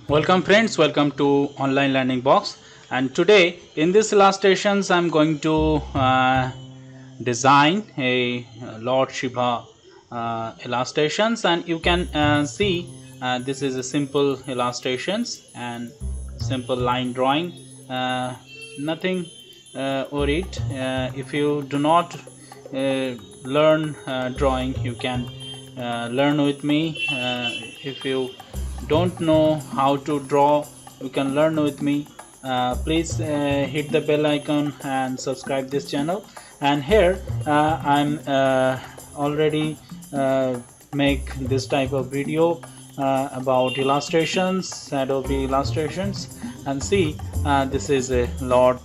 Welcome friends, welcome to online learning box. And today in this illustrations I'm going to design a Lord Shiva illustrations, and you can see this is a simple illustrations and simple line drawing, nothing worried. If you do not learn drawing, you can learn with me. If you don't know how to draw, you can learn with me. Please hit the bell icon and subscribe this channel. And here I'm already make this type of video about illustrations, adobe illustrations. And see, this is a Lord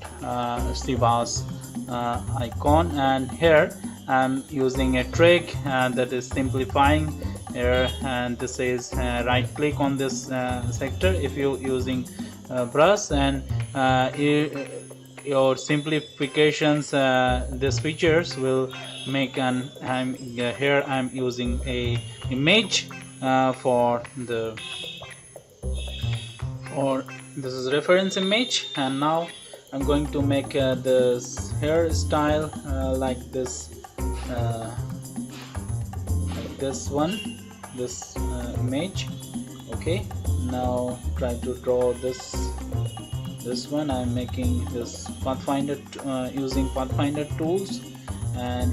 Shiva's icon, and here I'm using a trick that is simplifying here, and this is right click on this sector if you using brush, and your simplifications, these features will make an here I'm using a image for this is reference image. And now I'm going to make this hairstyle like this image. Okay, now try to draw this one. I'm making this Pathfinder using Pathfinder tools, and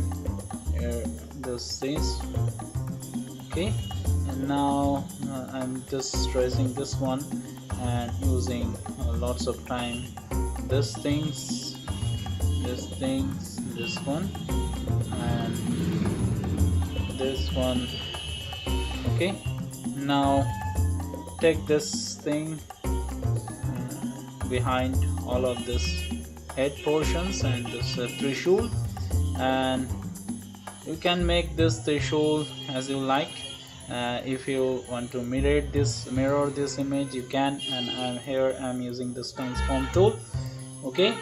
this is okay. And now I'm just tracing this one and using lots of time this one and this one. Okay, now take this thing behind all of this head portions and this threshold, and you can make this threshold as you like. If you want to mirror this image, you can. And I'm using this transform tool. Okay,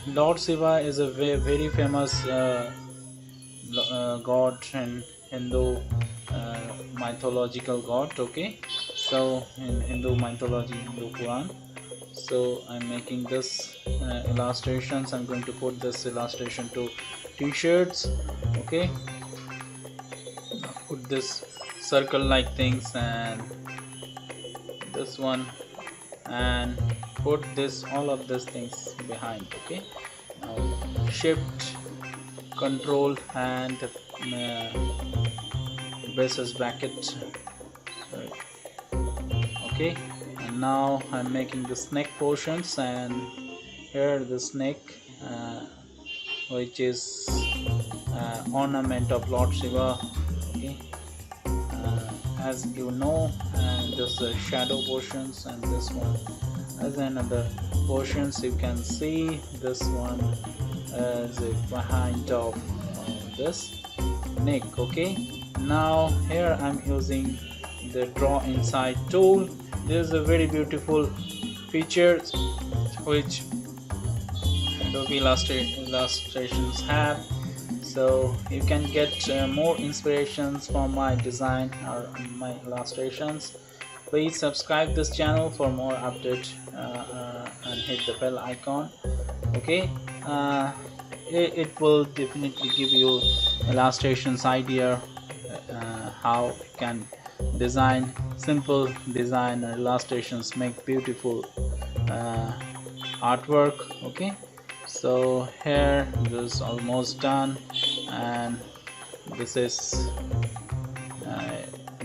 Lord Shiva is a very famous god and Hindu mythological god. Okay, so in Hindu mythology, Hindu Quran. So I'm making this illustrations. I'm going to put this illustration to t-shirts. Okay, put this circle like things and this one, and put this all of these things behind. Okay, now shift control and braces bracket. Okay, and now I'm making the snake portions, and here the snake which is ornament of Lord Shiva. Okay, as you know, this shadow portions, and this one as another portions. You can see this one as behind of this neck. Okay, now here I'm using the draw inside tool. This is a very beautiful feature which Adobe illustrations have, so you can get more inspirations from my design or my illustrations. Please subscribe this channel for more update and hit the bell icon. Okay, it will definitely give you illustrations idea how you can design simple design or illustrations, make beautiful artwork. Okay, so here this is almost done, and this is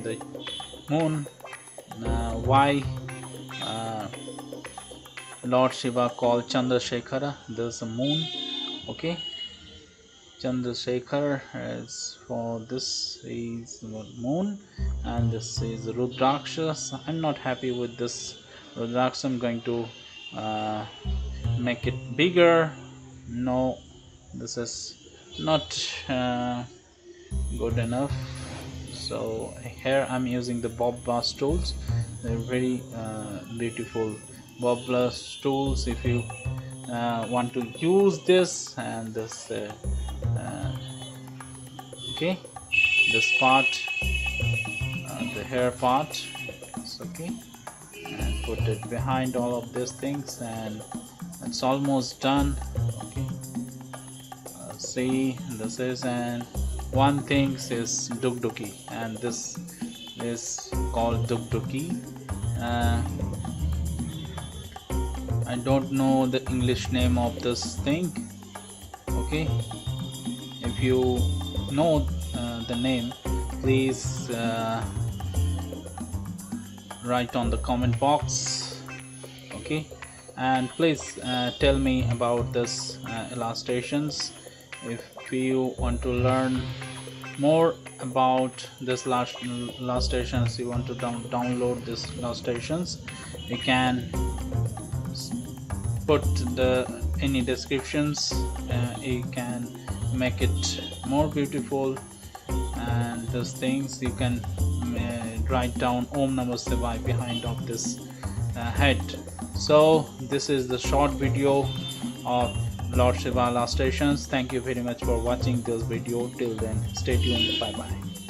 the moon. Why Lord Shiva called Chandrasekhara? There's a moon. Okay, Chandrasekhar is for this is moon, and this is Rudraksha. I'm not happy with this Rudraksha. I'm going to make it bigger. No, this is not good enough. So here I'm using the Bob Blast tools. They're very beautiful Bob Blast tools. If you want to use this, and this okay, this part, the hair part, it's okay. put it behind all of these things, and it's almost done. Okay, see, this is, and one thing is dukduki, and this is called dukduki. I don't know the English name of this thing. Okay, if you know the name, please write on the comment box. Okay, and please tell me about this illustrations. If you want to learn more about this illustrations, you want to download this illustrations, you can put any descriptions. You can make it more beautiful, and those things you can write down Om Namah Shivaya behind of this head. So this is the short video of Lord Shiva illustrations. Thank you very much for watching this video. Till then, stay tuned. Bye bye.